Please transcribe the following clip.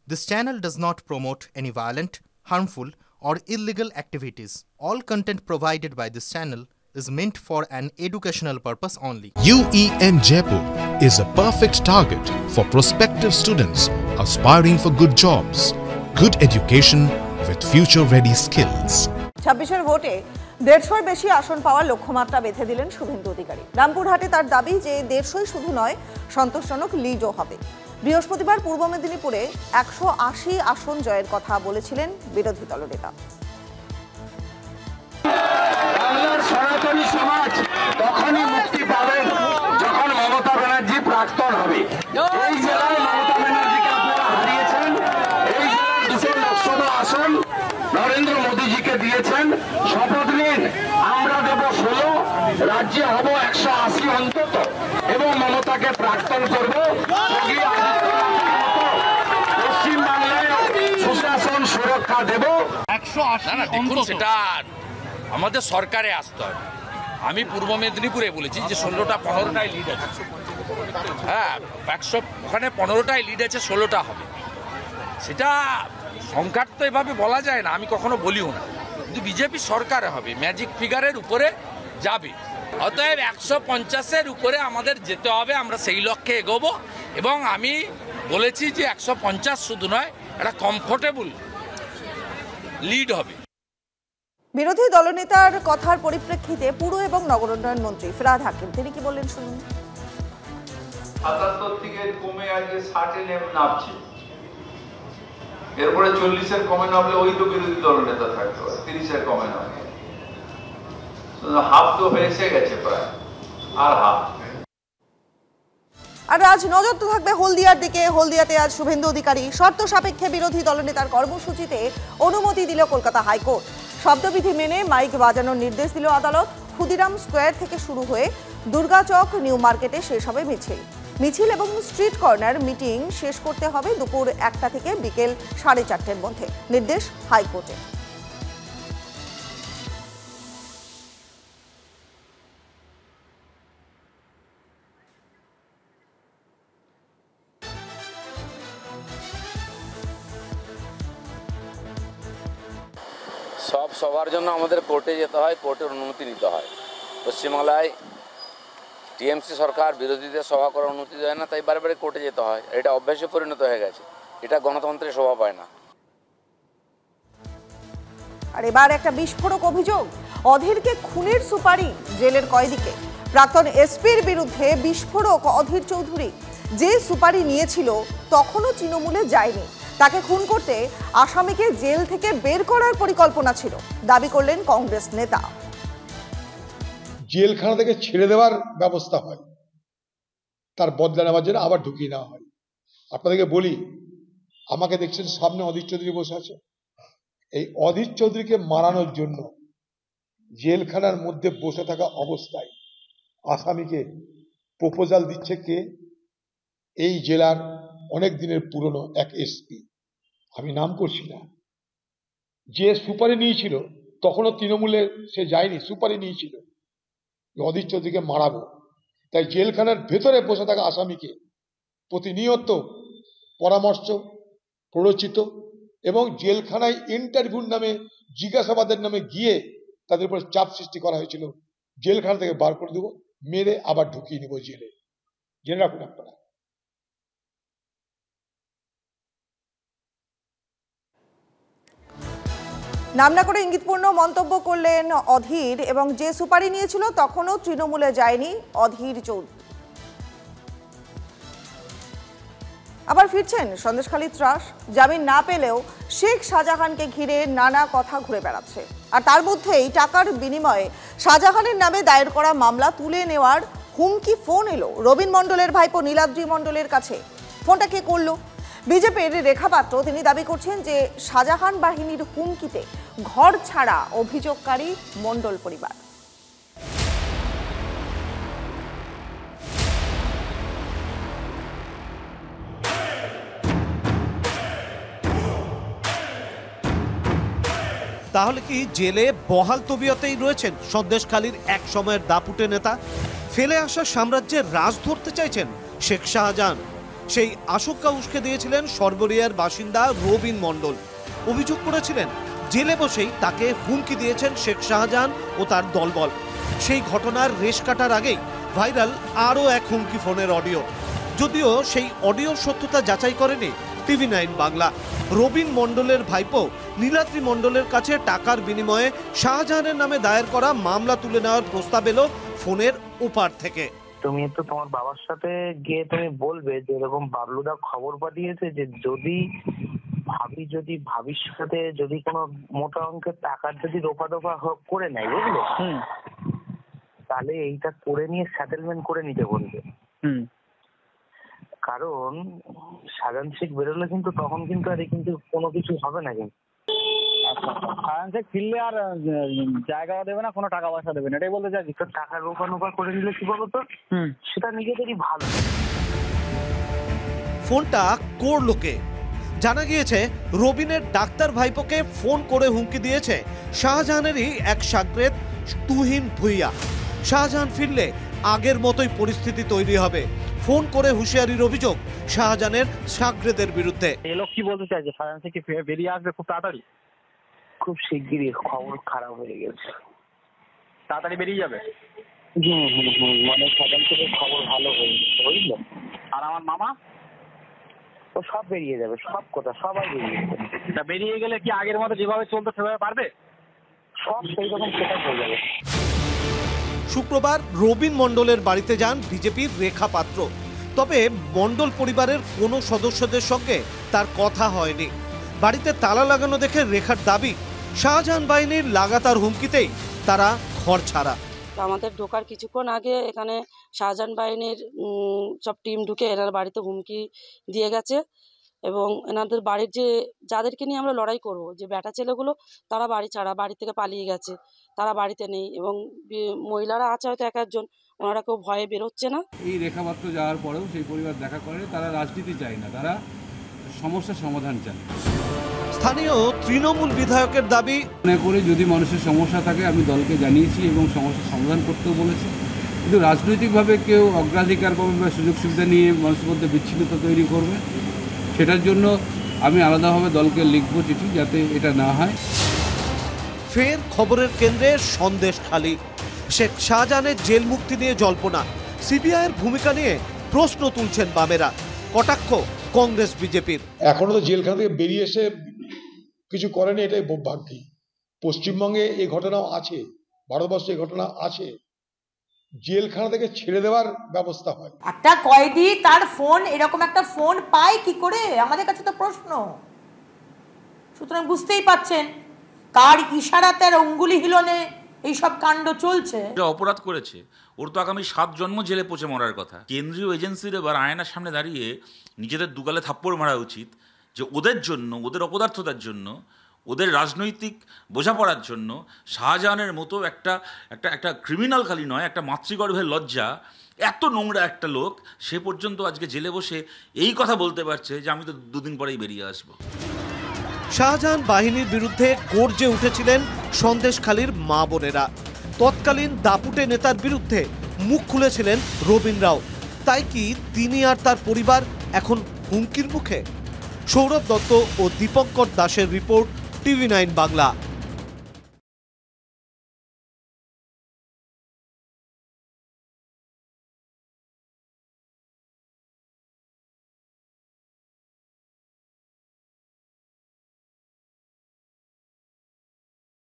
This channel does not promote any violent, harmful, or illegal activities. All content provided by this channel is meant for an educational purpose only. UEN Jaipur is a perfect target for prospective students aspiring for good jobs, good education with future-ready skills. 26-এর ভোটে 150-এর বেশি আসন পাওয়ার লক্ষ্যমাত্রা বেঁধে দিলেন শুভেন্দু অধিকারী। রামপুরহাটে তার দাবি যে 150ই শুধু নয়, সন্তোষজনক লিডও হবে। বৃহস্পতিবার পূর্ব মেদিনীপুরে 180 আসন জয়ের কথা বলেছিলেন বিরোধী দলনেতা। বাংলার সনাতনী সমাজ তখনই মুক্তি পাবে যখন মমতা ব্যানার্জি প্রাক্তন হবে। এই জেলায় মমতা ব্যানার্জিকে আপনারা হারিয়েছেন। এই জেলার 200 লোকসভা আসন নরেন্দ্র মোদীজিকে দিয়েছেন। শপথ নিন, আমরা দেব 16, রাজ্যে হব 180 অন্তত, এবং মমতাকে প্রাক্তন করব। পশ্চিমবাংলায় সুশাসন সুরক্ষা দেব। 180 দেখুন, সেটা আমাদের সরকারে আসতে হবে। আমি পূর্ব মেদিনীপুরে বলেছি যে 16টা 15টায় লিড আছে। হ্যাঁ, 100 ওখানে 15টায় লিড আছে, 16টা হবে। সেটা সংখ্যার তো এভাবে বলা যায় না, আমি কখনো বলিও না, কিন্তু বিজেপি সরকারে হবে, ম্যাজিক ফিগারের উপরে যাবে। অতএব 150-এর উপরে আমাদের যেতে হবে, আমরা সেই লক্ষ্যে এগোবো। এবং আমি বলেছি যে 150 শুধু নয়, একটা কমফোর্টেবল লিড হবে। বিরোধী দলনেতার কথার পরিপ্রেক্ষিতে পুর এবং নগরোন্নয়ন মন্ত্রী ফিরহাদ হাকিম তিনি কি বললেন শুনুন। 77 থেকে কমে আজকে 60-এ নামছে, এরপরে 40-এর কমে নামলে ওই তো বিরোধী দলনেতা থাকতে হবে, 30-এর কমে নামলে হাফ তো হয়েছে গেছে প্রায়, আর হাফ। আর আজ নজর তো থাকবে হলদিয়ার দিকে। হলদিয়াতে আজ শুভেন্দু অধিকারী শর্ত সাপেক্ষে বিরোধী দলনেতার কর্মসূচিতে অনুমতি দিল কলকাতা হাইকোর্ট। শব্দবিধি মেনে মাইক বাজানোর নির্দেশ দিল আদালত। ক্ষুদিরাম স্কোয়ার থেকে শুরু হয়ে দুর্গাচক নিউ মার্কেটে শেষ হবে মিছিল এবং স্ট্রিট কর্নার মিটিং শেষ করতে হবে দুপুর 1টা থেকে বিকেল 4:30-এর মধ্যে, নির্দেশ হাইকোর্টের। সব সবার জন্য আমাদের কোর্টে যেতে হয়, কোর্টের অনুমতি নিতে হয়। পশ্চিমবাংলায় টিএমসি সরকার বিরোধীদের সভা করার অনুমতি দেয় না, তাই বারে কোর্টে যেতে হয়। এটা অভ্যাসে পরিণত হয়ে গেছে, এটা গণতন্ত্রের শোভা পায় না। আর এবার একটা বিস্ফোরক অভিযোগ, অধীরকে খুনের সুপারি জেলের কয়েদিকে। প্রাক্তন এসপির বিরুদ্ধে বিস্ফোরক অধীর চৌধুরী যে সুপারি নিয়েছিল তখনও তৃণমূলে যায়নি। তাকে খুন করতে আসামিকে জেল থেকে বের করার পরিকল্পনা ছিল, দাবি করলেন কংগ্রেস নেতা। জেলখানা থেকে ছেড়ে দেওয়ার ব্যবস্থা হয়, তার বদলা নেওয়ার জন্য আবার ঢুকিয়ে নেওয়া হয়। আপনাদেরকে বলি, আমাকে দেখছেন সামনে অধীর চৌধুরী বসে আছে। এই অধীর চৌধুরীকে মারানোর জন্য জেলখানার মধ্যে বসে থাকা অবস্থায় আসামিকে প্রপোজাল দিচ্ছে কে? এই জেলার অনেক দিনের পুরনো এক এসপি, আমি নাম করছি না, যে সুপারি নিয়েছিল তখনও তৃণমূলে সে যায়নি, সুপারি নিয়েছিল অধীর চৌধুরীকে মারাবো। তাই জেলখানার ভেতরে বসে থাকা আসামিকে প্রতিনিয়ত পরামর্শ প্ররোচিত এবং জেলখানায় ইন্টারভিউর নামে, জিজ্ঞাসাবাদের নামে গিয়ে তাদের উপর চাপ সৃষ্টি করা হয়েছিল। জেলখানা থেকে বার করে দেবো, মেরে আবার ঢুকিয়ে নিব জেলে। জেনে রাখুন আপনারা। নাম না করে ইঙ্গিতপূর্ণ মন্তব্য করলেন অধীর, এবং যে সুপারি নিয়েছিল তখনও তৃণমূলে যায়নি অধীর চৌধুরী। আবার ফিরছেন সন্দেশখালী ত্রাস। জামিন না পেলেও শেখ শাহজাহানকে ঘিরে নানা কথা ঘুরে বেড়াচ্ছে। আর তার মধ্যেই টাকার বিনিময়ে শাহজাহানের নামে দায়ের করা মামলা তুলে নেওয়ার হুমকি ফোন এলো রবীন মণ্ডলের ভাইপো নীলাদ্রি মণ্ডলের কাছে। ফোনটা কে করলো? বিজেপির রেখা পাত্র তিনি দাবি করছেন যে শাহজাহান বাহিনীর হুমকিতে ঘর ছাড়া অভিযোগকারী মণ্ডল পরিবার। তাহলে কি জেলে বহাল তবিয়তেই রয়েছেন সন্দেশখালীর এক সময়ের দাপুটে নেতা? ফেলে আসা সাম্রাজ্যের রাজ ধরতে চাইছেন শেখ শাহজাহান? সেই আশঙ্কা উস্কে দিয়েছিলেন সর্বরিয়ার বাসিন্দা রবিন মণ্ডল। অভিযোগ করেছিলেন জেলে বসেই তাকে হুমকি দিয়েছেন শেখ শাহজাহান ও তার দলবল। সেই ঘটনার রেশ কাটার আগেই ভাইরাল আরও এক হুমকি ফোনের অডিও। যদিও সেই অডিওর সত্যতা যাচাই করেনি TV9 বাংলা। রবিন মণ্ডলের ভাইপো নীলাদ্রি মণ্ডলের কাছে টাকার বিনিময়ে শাহজাহানের নামে দায়ের করা মামলা তুলে নেওয়ার প্রস্তাব এলো ফোনের ওপার থেকে। তুমি একটু তোমার বাবার সাথে গিয়ে তুমি বলবে যে এরকম বাবলুদা খবর পাঠিয়েছে যে যদি ভাবির সাথে যদি কোনো মোটা অঙ্কের টাকার যদি রোপা দোপা করে নেয়, বুঝলে, তাহলে এইটা করে নিয়ে সেটেলমেন্ট করে নিতে বলবে। কারণ শাহজাহান শেখ বেরোলে কিন্তু তখন কিন্তু আর কিন্তু কোনো কিছু হবে না। কিন্তু শাহজাহান শেখ ফিরলে আর জায়গাও দেবে না, কোনো টাকা পয়সা দেবে না, এটাই বলতে চাইছি। তো টাকা রোপা করে নিলে কি বলতো, সেটা নিজেদেরই ভালো। ফোনটা করলো কে? জানা গিয়েছে রবিনের ডাক্তার ভাইপোকে ফোন করে হুমকি দিয়েছে শাহজাহানেরই এক শাগরেদ তুহিন ভুইয়া। শাহজাহান ফিরলে আগের মতোই পরিস্থিতি তৈরি হবে। ফোন করে হুঁশিয়ারির অভিযোগ শাহজাহানের শাগরেদের বিরুদ্ধে। এই লোক কি বলতে চাইছে, শাহজাহান থেকে বেরিয়ে আসবে খুব তাড়াতাড়ি? খুব শিগগিরই, খবর খারাপ হয়ে গেছে, তাড়াতাড়ি বেরিয়ে যাবে। মানে শাহজাহান থেকে খবর ভালো হয়ে গেছে, বুঝলো। আর আমার মামা ও সব বেরিয়ে যাবে, সব কথা সবাই বেরিয়ে যাবে। তা বেরিয়ে গেলে কি আগের মতো যেভাবে চলতো সেভাবে পারবে? সব সেই রকম সেটা হয়ে যাবে। শুক্রবার রবিন মণ্ডলের বাড়িতে যান বিজেপির রেখা পাত্র। তবে মণ্ডল পরিবারের কোনো সদস্যদের সঙ্গে তার কথা হয়নি। বাড়িতে তালা লাগানো দেখে রেখার দাবি, শাহজাহান বাহিনীর লাগাতার হুমকিতেই তারা ঘর ছাড়া। আমাদের ঢোকার কিছুক্ষণ আগে এখানে শাহজাহান বাহিনীর সব টিম ঢুকে এনার বাড়িতে হুমকি দিয়ে গেছে এবং এনাদের বাড়ির যাদেরকে নিয়ে আমরা লড়াই করব, যে বেটা ছেলেগুলো, তারা বাড়ি ছাড়া, বাড়ি থেকে পালিয়ে গেছে, তারা বাড়িতে নেই এবং মহিলারা আছে হয়তো এক একজন, ওনারা কেউ ভয়ে বেরোচ্ছে না। এই রেখাপাত্র যাওয়ার পরেও সেই পরিবার দেখা করে, তারা রাজনীতি চায় না, তারা সমস্যার সমাধান চায়। স্থানীয় তৃণমূল বিধায়কের দাবি, মনে করে যদি মানুষের সমস্যা থাকে আমি দলকে জানিয়েছি এবং সমস্যার সমাধান করতেও বলেছি, কিন্তু রাজনৈতিকভাবে কেউ অগ্রাধিকার পাবে বা সুযোগ সুবিধা নিয়ে মানুষের মধ্যে বিচ্ছিন্নতা তৈরি করবে, সেটার জন্য আমি আলাদাভাবে দলকে লিখব চিঠি, যাতে এটা না হয়। ফের খবরের কেন্দ্রে সন্দেশখালী। শেখ শাহজাহানের জেল মুক্তি নিয়ে জল্পনা, সিবিআইয়ের ভূমিকা নিয়ে প্রশ্ন তুলছেন বামেরা। কটাক্ষ কংগ্রেস বিজেপির। এখনো তো জেলখানা থেকে বেরিয়ে এসে কিছু করেনি, এটাই ভাগ্যি। পশ্চিমবঙ্গে এই ঘটনাও আছে, ভারতবর্ষে এই ঘটনা আছে, জেলখানা থেকে ছেড়ে দেওয়ার ব্যবস্থা হয়। একটা কয়েদি তার ফোন, এরকম একটা ফোন পায় কি করে, আমাদের কাছে তো প্রশ্ন। সুতরাং বুঝতেই পাচ্ছেন কার ইশারাতে আর অঙ্গুলি হিলনে এইসব কাণ্ড চলছে। অপরাধ করেছে, ওর তো আগামী 7 জন্ম জেলে পচে মরার কথা। কেন্দ্রীয় এজেন্সির এবার আয়নার সামনে দাঁড়িয়ে নিজেদের দুগালে থাপ্পড় মারা উচিত, যে ওদের জন্য, ওদের অপদার্থতার জন্য, ওদের রাজনৈতিক বোঝাপড়ার জন্য শাহজাহানের মতো একটা ক্রিমিনাল খালি নয়, একটা মাতৃগর্ভের লজ্জা, এত নোংরা একটা লোক, সে পর্যন্ত আজকে জেলে বসে এই কথা বলতে পারছে যে আমি তো 2 দিন পরেই বেরিয়ে আসবো। শাহজাহান বাহিনীর বিরুদ্ধে গর্জে উঠেছিলেন সন্দেশখালীর মা বোনেরা। তৎকালীন দাপুটে নেতার বিরুদ্ধে মুখ খুলেছিলেন রবিন রাও। তাই কি তিনি আর তার পরিবার এখন হুমকির মুখে? সৌরভ দত্ত ও দীপঙ্কর দাসের রিপোর্ট, TV9 বাংলা।